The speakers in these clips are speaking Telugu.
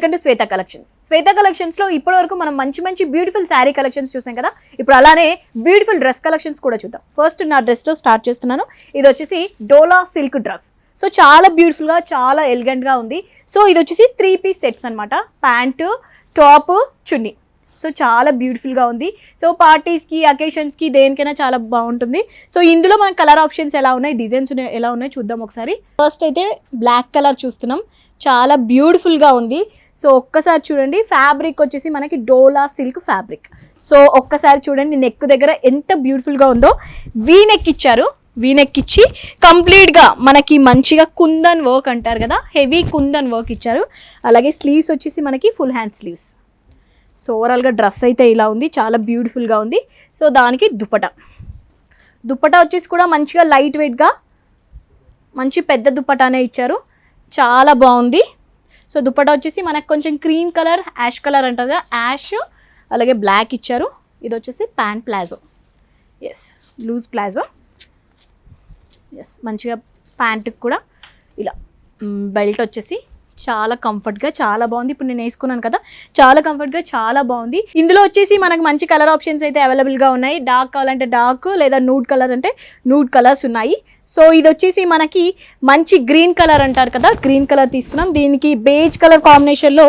Welcome to Shweta collections. Shweta collections లో ఇప్పటి వరకు మనం మంచి బ్యూటిఫుల్ శారీ కలెక్షన్స్ చూసాం కదా. ఇప్పుడు అలానే బ్యూటిఫుల్ డ్రెస్ కలెక్షన్స్ కూడా చూద్దాం. ఫస్ట్ నా డ్రెస్ తో స్టార్ట్ చేస్తున్నాను. ఇది వచ్చేసి డోలా సిల్క్ డ్రెస్. సో చాలా బ్యూటిఫుల్ గా, చాలా ఎలిగెంట్ గా ఉంది. సో ఇది వచ్చేసి 3 పీస్ సెట్స్ అనమాట. ప్యాంటు, టాప్, చున్నీ. సో చాలా బ్యూటిఫుల్గా ఉంది. సో పార్టీస్కి, అకేషన్స్కి, దేనికైనా చాలా బాగుంటుంది. సో ఇందులో మన కలర్ ఆప్షన్స్ ఎలా ఉన్నాయి, డిజైన్స్ ఎలా ఉన్నాయి చూద్దాం ఒకసారి. ఫస్ట్ అయితే బ్లాక్ కలర్ చూస్తున్నాం. చాలా బ్యూటిఫుల్గా ఉంది. సో ఒక్కసారి చూడండి. ఫ్యాబ్రిక్ వచ్చేసి మనకి డోలా సిల్క్ ఫ్యాబ్రిక్. సో ఒక్కసారి చూడండి నెక్ దగ్గర ఎంత బ్యూటిఫుల్గా ఉందో. వీ నెక్ ఇచ్చారు. వీనెక్ ఇచ్చి కంప్లీట్గా మనకి మంచిగా కుందన్ వర్క్ అంటారు కదా, హెవీ కుందన్ వర్క్ ఇచ్చారు. అలాగే స్లీవ్స్ వచ్చేసి మనకి ఫుల్ హ్యాండ్ స్లీవ్స్. సో ఓవరాల్గా డ్రెస్ అయితే ఇలా ఉంది, చాలా బ్యూటిఫుల్గా ఉంది. సో దానికి దుపట్టా వచ్చేసి కూడా మంచిగా లైట్ వెయిట్గా మంచి పెద్ద దుపట్టానే ఇచ్చారు. చాలా బాగుంది. సో దుపట్టా వచ్చేసి మనకు కొంచెం క్రీమ్ కలర్, యాష్ కలర్ అంటారు కదా, యాష్ అలాగే బ్లాక్ ఇచ్చారు. ఇది వచ్చేసి pant palazzo. Yes, loose palazzo. Yes, మంచిగా ప్యాంటుకి కూడా ఇలా బెల్ట్ వచ్చేసి చాలా కంఫర్ట్గా, చాలా బాగుంది. ఇప్పుడు నేను వేసుకున్నాను కదా, చాలా కంఫర్ట్గా, చాలా బాగుంది. ఇందులో వచ్చేసి మనకు మంచి కలర్ ఆప్షన్స్ అయితే అవైలబుల్గా ఉన్నాయి. డార్క్ కావాలంటే డార్క్, లేదా నూడ్ కలర్ అంటే నూడ్ కలర్స్ ఉన్నాయి. సో ఇది వచ్చేసి మనకి మంచి గ్రీన్ కలర్ అంటారు కదా, గ్రీన్ కలర్ తీసుకున్నాం. దీనికి బేజ్ కలర్ కాంబినేషన్లో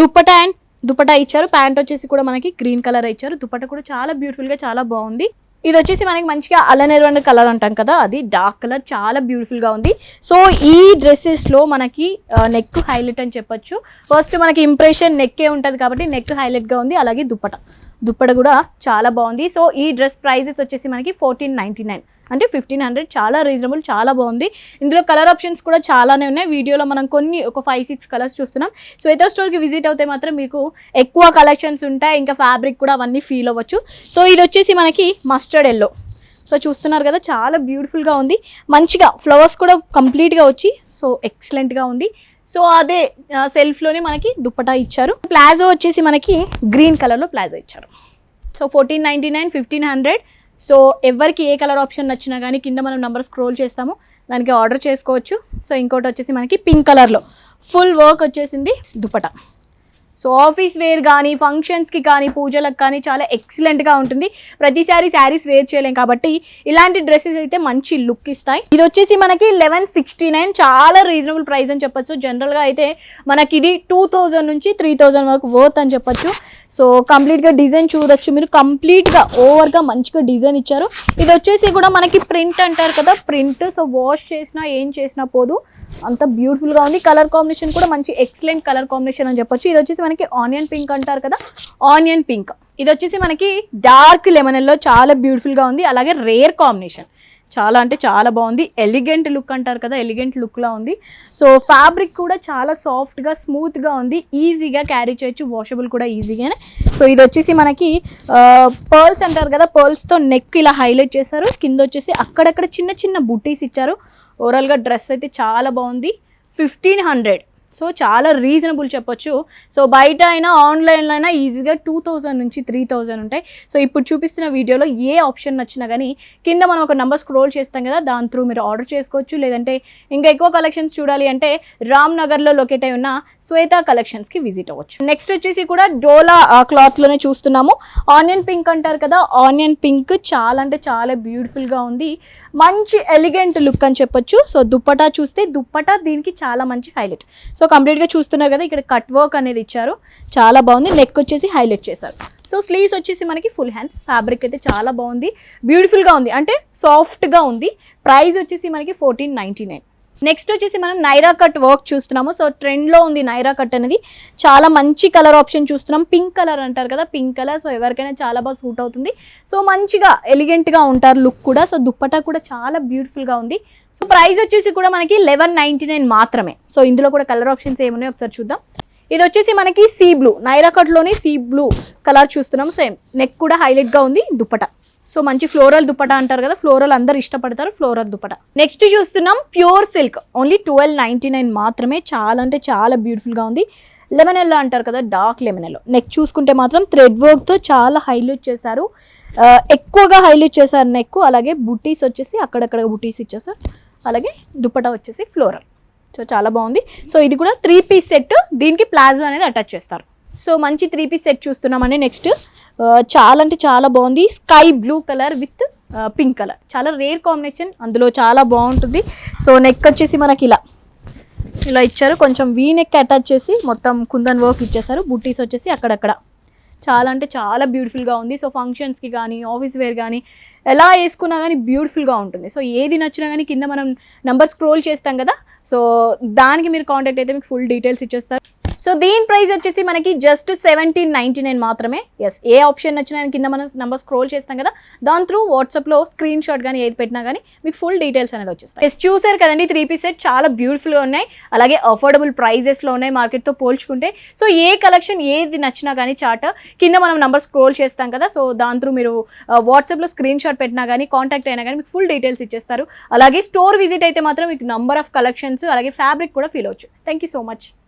దుపట్టా ఇచ్చారు. ప్యాంట్ వచ్చేసి కూడా మనకి గ్రీన్ కలర్ ఇచ్చారు. దుపట్టా కూడా చాలా బ్యూటిఫుల్గా, చాలా బాగుంది. ఇది వచ్చేసి మనకి మంచిగా అల్లనేరువండ కలర్ అంటాం కదా, అది డార్క్ కలర్, చాలా బ్యూటిఫుల్గా ఉంది. సో ఈ డ్రెస్సెస్లో మనకి నెక్ హైలైట్ అని చెప్పొచ్చు. ఫస్ట్ మనకి ఇంప్రెషన్ నెక్కే ఉంటుంది కాబట్టి నెక్ హైలైట్గా ఉంది. అలాగే దుప్పట కూడా చాలా బాగుంది. సో ఈ డ్రెస్ ప్రైజెస్ వచ్చేసి మనకి 1499 అంటే 1500, చాలా రీజనబుల్, చాలా బాగుంది. ఇందులో కలర్ ఆప్షన్స్ కూడా చాలానే ఉన్నాయి. వీడియోలో మనం ఒక 5-6 కలర్స్ చూస్తున్నాం. సో శ్వేత స్టోర్కి విజిట్ అవుతే మాత్రం మీకు ఎక్కువ కలెక్షన్స్ ఉంటాయి, ఇంకా ఫ్యాబ్రిక్ కూడా అవన్నీ ఫీల్ అవ్వచ్చు. సో ఇది వచ్చేసి మనకి మస్టర్డ్ ఎల్లో. సో చూస్తున్నారు కదా, చాలా బ్యూటిఫుల్గా ఉంది. మంచిగా ఫ్లవర్స్ కూడా కంప్లీట్గా వచ్చి సో ఎక్సలెంట్గా ఉంది. సో అదే సెల్ఫ్లోనే మనకి దుప్పటా ఇచ్చారు. ప్లాజో వచ్చేసి మనకి గ్రీన్ కలర్లో ప్లాజో ఇచ్చారు. సో 1499, 1500. సో ఎవరికి ఏ కలర్ ఆప్షన్ నచ్చినా కానీ కింద మనం నెంబర్ స్క్రోల్ చేస్తాము, దానికి ఆర్డర్ చేసుకోవచ్చు. సో ఇంకోటి వచ్చేసి మనకి పింక్ కలర్లో ఫుల్ వర్క్ వచ్చేసింది దుపట్టా. సో ఆఫీస్ వేర్ కానీ, ఫంక్షన్స్కి కానీ, పూజలకు కానీ చాలా ఎక్సలెంట్గా ఉంటుంది. ప్రతిసారి శారీస్ వేర్ చేయలేం కాబట్టి ఇలాంటి డ్రెస్సెస్ అయితే మంచి లుక్ ఇస్తాయి. ఇది వచ్చేసి మనకి 1169, చాలా రీజనబుల్ ప్రైస్ అని చెప్పొచ్చు. జనరల్గా అయితే మనకి ఇది 2000 నుంచి 3000 వరకు వర్త్ అని చెప్పొచ్చు. సో కంప్లీట్గా డిజైన్ చూడొచ్చు మీరు, కంప్లీట్గా ఓవర్గా మంచిగా డిజైన్ ఇచ్చారు. ఇది వచ్చేసి కూడా మనకి ప్రింట్ అంటారు కదా, ప్రింట్. సో వాష్ చేసినా ఏం చేసినా పోదు, అంత బ్యూటిఫుల్గా ఉంది. కలర్ కాంబినేషన్ కూడా మంచి ఎక్సలెంట్ కలర్ కాంబినేషన్ అని చెప్పొచ్చు. ఇది వచ్చేసి మనకి ఆనియన్ పింక్ అంటారు కదా, ఆనియన్ పింక్. ఇది వచ్చేసి మనకి డార్క్ లెమన్ ఎల్లో, చాలా బ్యూటిఫుల్గా ఉంది. అలాగే రేర్ కాంబినేషన్, చాలా అంటే చాలా బాగుంది. ఎలిగెంట్ లుక్ అంటారు కదా, ఎలిగెంట్ లుక్లా ఉంది. సో ఫ్యాబ్రిక్ కూడా చాలా సాఫ్ట్గా, స్మూత్గా ఉంది. ఈజీగా క్యారీ చేయొచ్చు, వాషబుల్ కూడా ఈజీగానే. సో ఇది వచ్చేసి మనకి పర్ల్స్ అంటారు కదా, పర్ల్స్తో నెక్ ఇలా హైలైట్ చేశారు. కింద వచ్చేసి అక్కడక్కడ చిన్న బుటీస్ ఇచ్చారు. ఓవరాల్గా డ్రెస్ అయితే చాలా బాగుంది. 1500. సో చాలా రీజనబుల్ చెప్పొచ్చు. సో బయట అయినా ఆన్లైన్లో అయినా ఈజీగా 2000 నుంచి 3000 ఉంటాయి. సో ఇప్పుడు చూపిస్తున్న వీడియోలో ఏ ఆప్షన్ నచ్చినా కానీ కింద మనం ఒక నెంబర్ స్క్రోల్ చేస్తాం కదా, దాని త్రూ మీరు ఆర్డర్ చేసుకోవచ్చు. లేదంటే ఇంకా ఎక్కువ కలెక్షన్స్ చూడాలి అంటే రామ్నగర్లో లొకేట్ అయి ఉన్న శ్వేత కలెక్షన్స్కి విజిట్ అవ్వచ్చు. నెక్స్ట్ వచ్చేసి కూడా డోలా క్లాత్లోనే చూస్తున్నాము. ఆనియన్ పింక్ అంటారు కదా, ఆనియన్ పింక్ చాలా అంటే చాలా బ్యూటిఫుల్గా ఉంది. మంచి ఎలిగెంట్ లుక్ అని చెప్పొచ్చు. సో దుప్పటా చూస్తే దుప్పటా దీనికి చాలా మంచి హైలైట్. సో కంప్లీట్గా చూస్తున్నారు కదా, ఇక్కడ కట్ వర్క్ అనేది ఇచ్చారు, చాలా బాగుంది. నెక్ వచ్చేసి హైలైట్ చేశారు. సో స్లీవ్స్ వచ్చేసి మనకి ఫుల్ హ్యాండ్స్. ఫ్యాబ్రిక్ అయితే చాలా బాగుంది, బ్యూటిఫుల్గా ఉంది, అంటే సాఫ్ట్గా ఉంది. ప్రైస్ వచ్చేసి మనకి 1499. నెక్స్ట్ వచ్చేసి మనం నైరా కట్ వర్క్ చూస్తున్నాము. సో ట్రెండ్లో ఉంది నైరా కట్ అనేది. చాలా మంచి కలర్ ఆప్షన్ చూస్తున్నాం. పింక్ కలర్ అంటారు కదా, పింక్ కలర్. సో ఎవరికైనా చాలా బాగా సూట్ అవుతుంది. సో మంచిగా ఎలిగెంట్గా ఉంటారు లుక్ కూడా. సో దుప్పటా కూడా చాలా బ్యూటిఫుల్గా ఉంది. సో ప్రైస్ వచ్చేసి కూడా మనకి 1199 మాత్రమే. సో ఇందులో కూడా కలర్ ఆప్షన్స్ ఏమున్నాయో ఒకసారి చూద్దాం. ఇది వచ్చేసి మనకి సీ బ్లూ, నైరా కట్లోని సీ బ్లూ కలర్ చూస్తున్నాం. సేమ్ నెక్ కూడా హైలైట్గా ఉంది. దుప్పటా సో మంచి ఫ్లోరల్ దుపట్టా అంటారు కదా, ఫ్లోరల్ అందరు ఇష్టపడతారు, ఫ్లోరల్ దుపట్టా. నెక్స్ట్ చూస్తున్నాం ప్యూర్ సిల్క్, ఓన్లీ 1299 మాత్రమే. చాలా అంటే చాలా బ్యూటిఫుల్గా ఉంది. లెమన్ ఎల్లో అంటారు కదా, డార్క్ లెమన్ ఎల్లో. నెక్ చూసుకుంటే మాత్రం థ్రెడ్ వర్క్తో చాలా హైలైట్ చేశారు, ఎక్కువగా హైలైట్ చేశారు నెక్. అలాగే బుటీస్ వచ్చేసి అక్కడక్కడ బుటీస్ ఇచ్చేసారు. అలాగే దుపట్టా వచ్చేసి ఫ్లోరల్. సో చాలా బాగుంది. సో ఇది కూడా 3 పీస్ సెట్, దీనికి ప్లాజో అనేది అటాచ్ చేస్తారు. సో మంచి 3 పీస్ సెట్ చూస్తున్నామండి. నెక్స్ట్ చాలా అంటే చాలా బాగుంది, sky blue colour with pink colour, చాలా రేర్ కాంబినేషన్, అందులో చాలా బాగుంటుంది. సో నెక్ వచ్చేసి మనకి ఇలా ఇచ్చారు, కొంచెం వీ నెక్ అటాచ్ చేసి మొత్తం కుందన్ వర్క్ ఇచ్చేసారు. బుట్టీస్ వచ్చేసి అక్కడక్కడ చాలా అంటే చాలా బ్యూటిఫుల్గా ఉంది. సో ఫంక్షన్స్కి కానీ ఆఫీస్ వేర్ కానీ ఎలా వేసుకున్నా కానీ బ్యూటిఫుల్గా ఉంటుంది. సో ఏది నచ్చినా కానీ కింద మనం నెంబర్ స్క్రోల్ చేస్తాం కదా, సో దానికి మీరు కాంటాక్ట్ అయితే మీకు ఫుల్ డీటెయిల్స్ ఇచ్చేస్తారు. సో దీని ప్రైస్ వచ్చేసి మనకి జస్ట్ 1799 మాత్రమే. ఎస్, ఏ ఆప్షన్ నచ్చినా కింద మనం నెంబర్ స్క్రోల్ చేస్తాం కదా, దాని త్రూ వాట్సాప్లో స్క్రీన్ షాట్ కానీ ఏది పెట్టినా కానీ మీకు ఫుల్ డీటెయిల్స్ అనేది వచ్చేస్తాయి. ఎస్, చూసారు కదండి 3 పీస్ సెట్ చాలా బ్యూటిఫుల్గా ఉన్నాయి, అలాగే అఫోర్డబుల్ ప్రైజెస్లో ఉన్నాయి మార్కెట్తో పోల్చుకుంటే. సో ఏ కలెక్షన్ ఏది నచ్చినా కానీ చార్ట్ కింద మనం నెంబర్ స్క్రోల్ చేస్తాం కదా, సో దాని త్రూ మీరు వాట్సాప్లో స్క్రీన్ షాట్ పెట్టినా కానీ కాంటాక్ట్ అయినా కానీ మీకు ఫుల్ డీటెయిల్స్ ఇచ్చేస్తారు. అలాగే స్టోర్ విజిట్ అయితే మాత్రం మీకు నంబర్ ఆఫ్ కలెక్షన్స్ అలాగే ఫ్యాబ్రిక్ కూడా ఫీల్ అవచ్చు. Thank you so much.